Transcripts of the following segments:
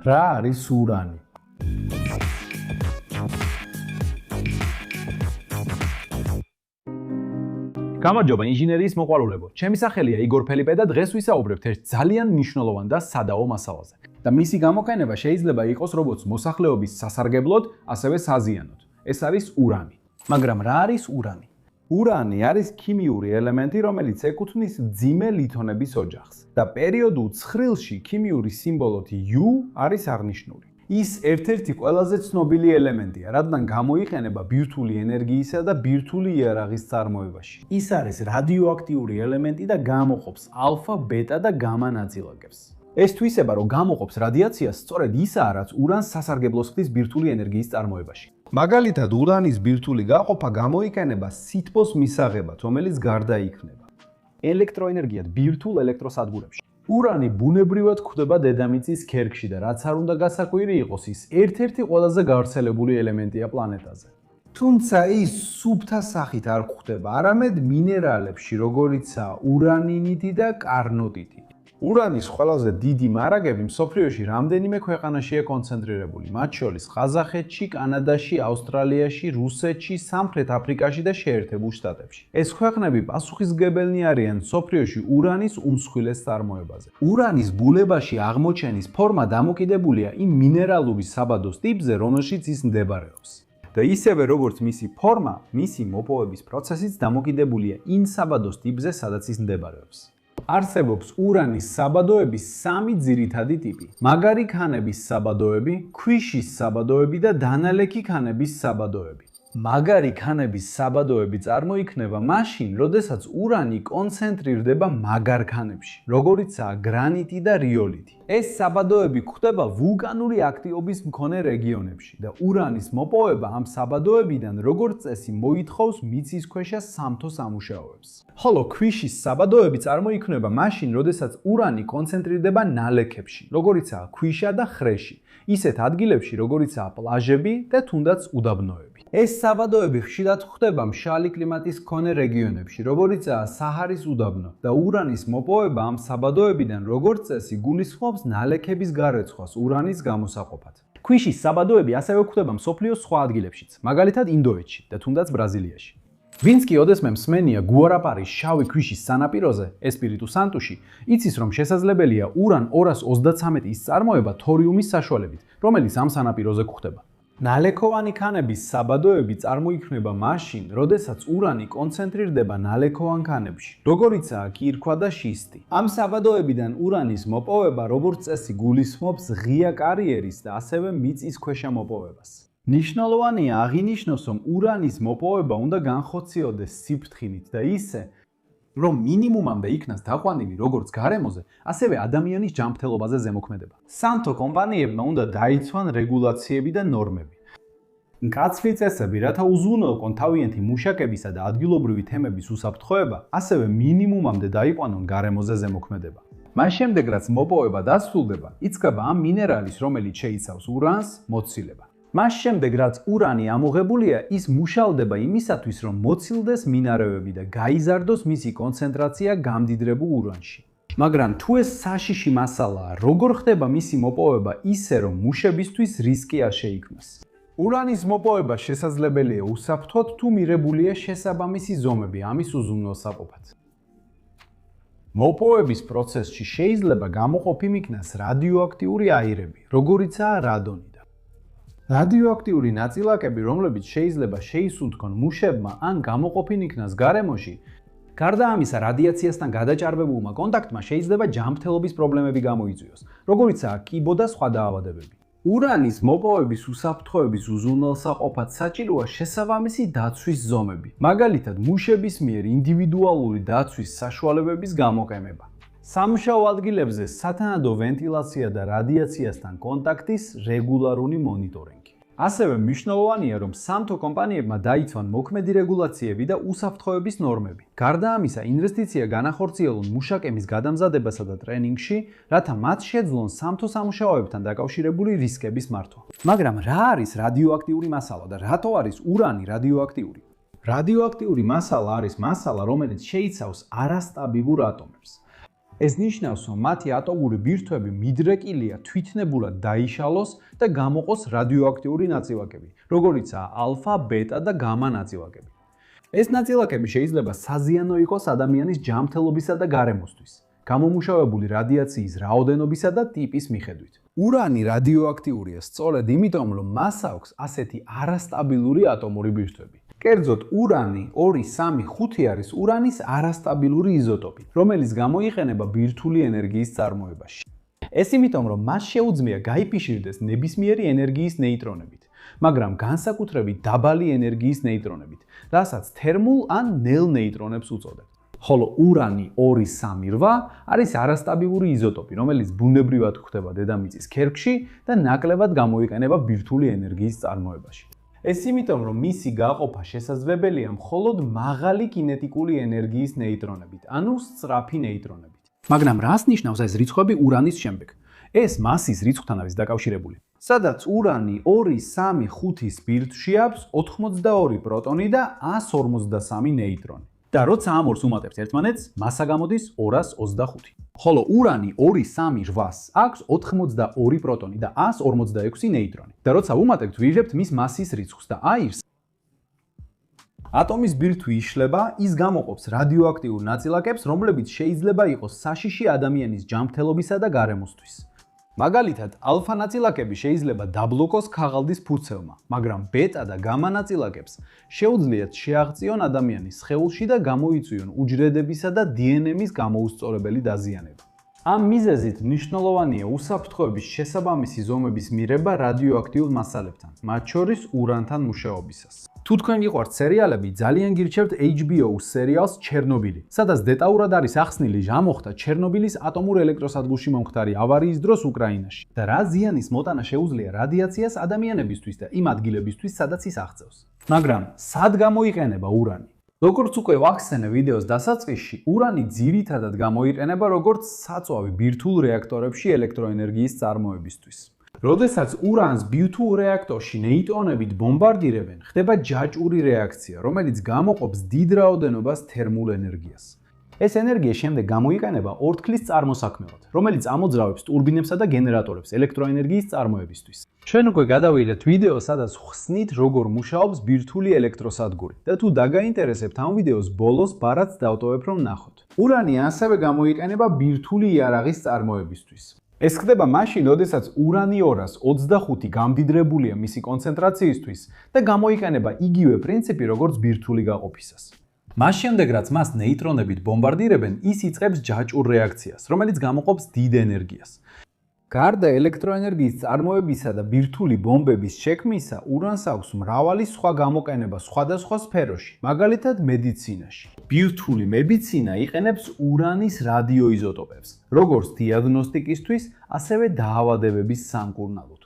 რა არის ურანი? გამარჯობა ინჟინერიის მოყვარულებო. ჩემი სახელია იგორ ფელიპე და დღეს ვისაუბრებთ ერთ ძალიან მნიშვნელოვან და სადაო მასალაზე. და მისი გამოყენება შეიძლება იყოს როგორც მოსახლეობის სასარგებლოდ, ასევე საზიანოდ. ეს არის ურანი. მაგრამ რა არის ურანი? ურანი არის ქიმიური ელემენტი, რომელიც ეკუთვნის მძიმე ლითონების ოჯახს და პერიოდულ ცხრილში ქიმიური სიმბოლოთი U არის აღნიშნული. ის ერთ-ერთი ყველაზე ცნობილი ელემენტია, რადგან გამოიყენება ბირთვული ენერგიისა და ბირთვული იარაღის წარმოებაში. ის არის რადიოაქტიური ელემენტი და გამოყოფს ალფა, ბეტა და გამა ნაწილაკებს. ეს თვისება, რომ გამოყოფს რადიაციას, სწორედ ისაა, რაც ურანს სასარგებლოს ხდის ბირთვული ენერგიის წარმოებაში. მაგალითად, ურანის ბირთვული გაყოფა გამოიყენება სითბოს მისაღებად, რომელიც გარდაიქმნება ელექტროენერგიად ბირთვულ ელექტროსადგურებში. ურანი ბუნებრივად გვხვდება დედამიწის ქერქში და რაც არ უნდა გასაკვირი იყოს, ის ერთ-ერთი ყველაზე გავრცელებული ელემენტია პლანეტაზე. თუმცა ის სუფთა სახით არ გვხვდება, არამედ მინერალებში, როგორიცაა ურანინიდი და კარნოტიდი. ურანის ყველაზე დიდი მარაგები მსოფლიოში რამდენიმე ქვეყანაშია კონცენტრირებული, მათ შორის ყაზახეთში, კანადაში, ავსტრალიაში, რუსეთში, სამხრეთ აფრიკაში და შეერთებულ შტატებში. ეს ქვეყნები პასუხისმგებელნი არიან მსოფლიოში ურანის უმსხვილეს წარმოებაზე. ურანის ბულებაში აღმოჩენის ფორმა დამოკიდებულია იმ მინერალური საბადოს ტიპზე, რომელშიც ის მდებარეობს. და ისევე როგორც მისი ფორმა, მისი მოპოვების პროცესიც დამოკიდებულია იმ საბადოს ტიპზე, სადაც ის მდებარეობს. არსებობს ურანის საბადოების სამი ძირითადი ტიპი: მაგარი ქანების საბადოები, ქვიშის საბადოები და დანალექი ქანების საბადოები. მაგარი ქანების საბადოები წარმოიქმნება მაშინ, როდესაც ურანი კონცენტრირდება მაგარ ქანებში, როგორიცაა გრანიტი და რიოლიტი. ეს საბადოები გვხვდება ვულკანური აქტივობის მქონე რეგიონებში და ურანის მოპოვება ამ საბადოებიდან როგორც წესი მოითხოვს მიწისქვეშა სამთო სამუშაოებს. ხოლო ქვიშის საბადოები წარმოიქმნება მაშინ, როდესაც ურანი კონცენტრირდება ნალექებში, როგორიცაა ქვიშა და ხრეში, ისეთ ადგილებში, როგორიცაა პლაჟები და თუნდაც უდაბნოები. ეს საბადოები ხშირად გვხვდება მშრალი კლიმატის მქონე რეგიონებში, როგორიცაა საჰარის უდაბნო და ურანის მოპოვება ამ საბადოებიდან როგორც წესი გულისხმობს ნალექების გარეცხვას ურანის გამოსაყოფად. ქვიშის საბადოები ასევე გვხვდება მსოფლიოს სხვა ადგილებშიც, მაგალითად ინდოეთში და თუნდაც ბრაზილიაში. ვინც კი ოდესმე მსმენია გუარაპარის შავი ქვიშის სანაპიროზე, ესპირიტუ სანტუში, იცის, რომ შესაძლებელია ურან 233-ის წარმოება თორიუმის საშუალებით, რომელიც ამ სანაპიროზე გვხვდება. ნალექოვანი ქანების საბადოები წარმოიქმნება მაშინ, როდესაც ურანი კონცენტრირდება ნალექოვან ქანებში, როგორიცაა კირქვა და შისტი. ამ საბადოებიდან ურანის მოპოვება როგორც წესი გულისხმობს ღია კარიერის და ასევე მიწისქვეშა მოპოვებას. ნიშნულოვანია აღინიშნოს, რომ ურანის მოპოვება უნდა განხორციელდეს სიფრთხილით და ისე, რომ მინიმუმამდე იქნას დაყვანილი როგორც გარემოზე, ასევე ადამიანის ჯანმრთელობაზე ზემოქმედება. სამთო კომპანიებმა უნდა დაიცვან რეგულაციები და ნორმები. მკაცრი წესები, რათა უზრუნველყონ თავიანთი მუშაკებისა და ადგილობრივი თემების უსაფრთხოება, ასევე მინიმუმამდე დაიყვანონ გარემოზე ზემოქმედება. მას შემდეგ, რაც მოპოვება დასრულდება, იწყება ამ მინერალის, რომელიც შეიცავს ურანს, მოცილება. მას შემდეგ, რაც ურანი ამოღებულია, ის მუშავდება იმისათვის, რომ მოცილდეს მინარევები და გაიზარდოს მისი კონცენტრაცია გამდიდრებულ ურანში. მაგრამ თუ ეს საშიში მასალაა, როგორ ხდება მისი მოპოვება ისე, რომ მუშებისთვის რისკი არ შეიქმნას? ურანის მოპოვება შესაძლებელია უსაფრთხოდ, თუ მიღებულია შესაბამისი ზომები ამის უზრუნველსაყოფად. მოპოვების პროცესში შეიძლება გამოყოფილ იქნას რადიოაქტიური აირები, როგორიცაა რადონი. რადიოაქტიური ნაწილაკები, რომლებიც შეიძლება შეისუნთქონ მუშებმა ან გამოყოფილ იქნას გარემოში, გარდა ამისა, რადიაციასთან გადაჭარბებულმა კონტაქტმა შეიძლება ჯანმრთელობის პრობლემები გამოიწვიოს, როგორიცაა კიბო და სხვა დაავადებები. ურანის მოპოვების უსაფრთხოების უზრუნველსაყოფად საჭიროა შესაბამისი დაცვის ზომები, მაგალითად, მუშების მიერ ინდივიდუალური დაცვის საშუალებების გამოყენება. სამუშაო ადგილებზე სათანადო ვენტილაცია და რადიაციასთან კონტაქტის რეგულარული მონიტორინგი. ასევე მნიშვნელოვანია, რომ სამთო კომპანიებმა დაიცვან მოქმედი რეგულაციები და უსაფრთხოების ნორმები. გარდა ამისა, ინვესტიცია განახორციელონ მუშაკების გადამზადებასა და ტრენინგში, რათა მათ შეძლონ სამთო სამუშაოებთან დაკავშირებული რისკების მართვა. მაგრამ რა არის რადიოაქტიური მასალა და რატო არის ურანი რადიოაქტიური? რადიოაქტიური მასალა არის მასალა, რომელიც შეიცავს არასტაბილურ ატომებს. ეს ნიშნავს, რომ მათი ატომური ბირთვები მიდრეკილია თვითნებურად დაიშალოს და გამოყოს რადიოაქტიური ნაწილაკები, როგორიცაა ალფა, ბეტა და გამა ნაწილაკები. ეს ნაწილაკები შეიძლება საზიანო იყოს ადამიანის ჯანმრთელობისა და გარემოსთვის, გამომუშავებული რადიაციის რაოდენობისა და ტიპის მიხედვით. ურანი რადიოაქტიურია სწორედ იმიტომ, რომ მას აქვს ასეთი არასტაბილური ატომური ბირთვები. კერძოდ, ურანი 2, 3, 5 არის ურანის არასტაბილური იზოტოპი, რომელიც გამოიყენება ბირთვული ენერგიის წარმოებაში. ეს იმიტომ, რომ მას შეუძლია გაიფიშირდეს ნებისმიერი ენერგიის ნეიტრონებით, მაგრამ განსაკუთრებით დაბალი ენერგიის ნეიტრონებით, რასაც თერმულ ან ნელ ნეიტრონებს უწოდებთ. ხოლო ურანი 2, 3, 8 არის არასტაბილური იზოტოპი, რომელიც ბუნებრივად გვხვდება დედამიწის ქერქში და ნაკლებად გამოიყენება ბირთვული ენერგიის წარმოებაში. ეს იმიტომ, რომ მისი გაყოფა შესაძლებელია მხოლოდ მაღალი კინეტიკური ენერგიის ნეიტრონებით, ანუ სწრაფი ნეიტრონებით. მაგრამ რას ნიშნავს ეს რიცხვები ურანის შემდეგ? ეს მასის რიცხვთან არის დაკავშირებული. სადაც ურანი 2, 3, 5-ის ბირთვში აქვს 82 პროტონი და 153 ნეიტრონი. და როცა ამ ორს უმატებთ ერთმანეთს, მასა გამოდის 225. ხოლო ურანი 2, 3, 8-ს აქვს 82 პროტონი და 146 ნეიტრონი. და როცა უმატებთ, ვიღებთ მის მასის რიცხვს და აირს ატომის ბირთვი იშლება, ის გამოყოფს რადიოაქტიურ ნაწილაკებს, რომლებიც შეიძლება იყოს საშიში ადამიანის ჯანმრთელობისა და გარემოსთვის. მაგალითად, ალფა ნაწილაკები შეიძლება დაბლოკოს ქაღალდის ფურცელმა, მაგრამ ბეტა და გამა ნაწილაკებს შეუძლიათ შეაღწიონ ადამიანის სხეულში და გამოიწვიონ უჯრედებისა და დნმ-ის გამოუსწორებელი დაზიანება. ამ მიზეზით მნიშვნელოვანია უსაფრთხოების შესაბამისი ზომების მიღება რადიოაქტიურ მასალებთან, მათ შორის ურანთან მუშაობისას. თუ თქვენ გიყვართ სერიალები, ძალიან გირჩევთ HBO-ს სერიალს ჩერნობილი, სადაც დეტალურად არის ახსნილი რა მოხდა ჩერნობილის ატომურ ელექტროსადგურში მომხდარი ავარიის დროს უკრაინაში და რა ზიანის მოტანა შეუძლია რადიაციას ადამიანებისთვის და იმ ადგილებისთვის, სადაც ის აღწევს. მაგრამ სად გამოიყენება ურანი? როგორც უკვე ვახსენე ვიდეოს დასაწყისში, ურანი ძირითადად გამოიყენება როგორც საწვავი ბირთვულ რეაქტორებში ელექტროენერგიის წარმოებისთვის. როდესაც ურანს ბირთვულ რეაქტორში ნეიტრონებით ბომბარდირებენ, ხდება ჯაჭვური რეაქცია, რომელიც გამოყოფს დიდ რაოდენობას თერმულ ენერგიას. ეს ენერგია შემდეგ გამოიყენება ორთქლის წარმოსაქმებლად, რომელიც ამოძრავებს ტურბინებსა და გენერატორებს ელექტროენერგიის წარმოებისთვის. ჩვენ უკვე გადავიდეთ ვიდეო, სადაც ხსნით, როგორ მუშაობს ბირთვული ელექტროსადგური და თუ დაგაინტერესებთ ამ ვიდეოს ბოლოს ბარათს დავტოვებ, რომ ნახოთ. ურანი ასევე გამოიყენება ბირთვული იარაღის წარმოებისთვის. ეს ხდება მაშინ, როდესაც ურანი 225 გამდიდრებულია მისი კონცენტრაციისთვის და გამოიყენება იგივე პრინციპი, როგორც ბირთვული გაყოფისას. მას შემდეგ, რაც მას ნეიტრონებით ბომბარდირებენ, ის იწყებს ჯაჭვურ რეაქციას, რომელიც გამოყოფს დიდ ენერგიას. გარდა ელექტროენერგიის წარმოებისა და ბირთვული ბომბების შექმნისა, ურანს აქვს მრავალი სხვა გამოყენება სხვადასხვა სფეროში, მაგალითად მედიცინაში. ბირთვული მედიცინა იყენებს ურანის რადიოიზოტოპებს, როგორც დიაგნოსტიკისთვის, ასევე დაავადებების სამკურნალოდ.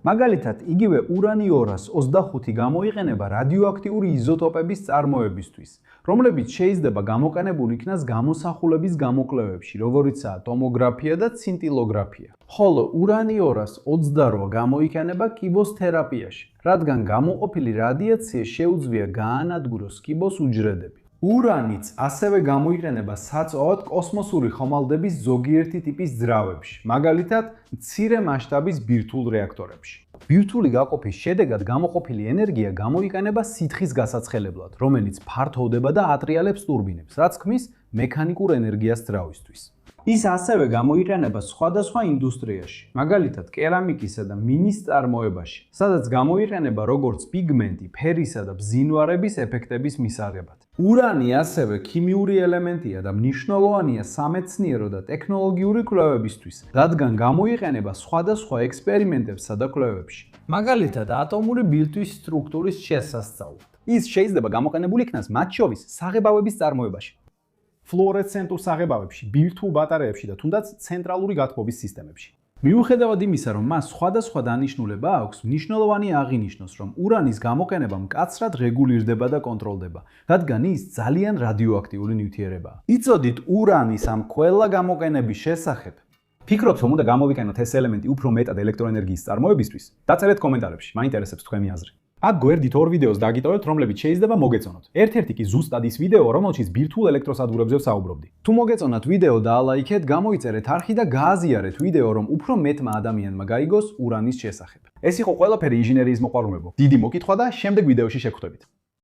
მაგალითად, იგივე ურანი 225 გამოიყენება რადიოაქტიური იზოტოპების წარმოებისთვის, რომლებიც შეიძლება გამოყენებულ იქნას გამოსახულების გამოკვლევებში, როგორიცაა ტომოგრაფია და ცინტილოგრაფია. ხოლო ურანი 228 გამოიყენება კიბოსთერაპიაში, რადგან გამოყოფილი რადიაცია შეუძლია გაანადგუროს კიბოს უჯრედები. ურანიც ასევე გამოიყენება საწვავად კოსმოსური ხომალდების ზოგიერთი ტიპის ძრავებში, მაგალითად, მცირე მასშტაბის ბირთვულ რეაქტორებში. ბირთვული გაყოფის შედეგად გამოყოფილი ენერგია გამოიყენება სითხის გასაცხელებლად, რომელიც ფართოვდება და ატრიალებს ტურბინებს, რაც ქმნის მექანიკურ ენერგიას ძრავისთვის. ის ასევე გამოიყენება სხვადასხვა ინდუსტრიაში, მაგალითად, კერამიკისა და მინის წარმოებაში, სადაც გამოიყენება როგორც პიგმენტი, ფერისა და ბზინვარების ეფექტების მისაღებად. ურანი ასევე ქიმიური ელემენტია და მნიშვნელოვანია სამეცნიერო და ტექნოლოგიური კვლევებისთვის, რადგან გამოიყენება სხვადასხვა ექსპერიმენტებსა და კვლევებში. მაგალითად, ატომური ბირთვის სტრუქტურის შესასწავლად. ის შეიძლება გამოყენებული იქნას მათ შორის საღებავების წარმოებაში, ფლუორესცენტურ საღებავებში, ბირთვულ ბატარეებში და თუნდაც ცენტრალური გათბობის სისტემებში. მიუხედავად იმისა, რომ მას სხვადასხვა დანიშნულება აქვს, მნიშვნელოვანია აღინიშნოს, რომ ურანის გამოყენება მკაცრად რეგულირდება და კონტროლდება, რადგან ის ძალიან რადიოაქტიული ნივთიერებაა. იცოდით ურანის ამ ყველა გამოყენების შესახებ? ფიქრობთ, რომ უნდა გამოვიყენოთ ეს ელემენტი უფრო მეტად ელექტროენერგიის წარმოებისთვის? დაწერეთ კომენტარებში, მაინტერესებს თქვენი აზრი. აქ გვერდით ორ ვიდეოს დაგიტოვებთ, რომლებიც შეიძლება მოგეწონოთ. ერთ-ერთი კი ზუსტად ის ვიდეო, რომელშიც ბირთვულ ელექტროსადგურებზე ვსაუბრობდი. თუ მოგეწონათ ვიდეო დაალაიქეთ, გამოიწერეთ არხი და გააზიარეთ ვიდეო, რომ უფრო მეტმა ადამიანმა გაიგოს ურანის შესახებ. ეს იყო ყველაფერი ინჟინერიის მოყვარულებო. დიდი მოკითხვა და შემდეგ ვიდეოში შევხვდებით.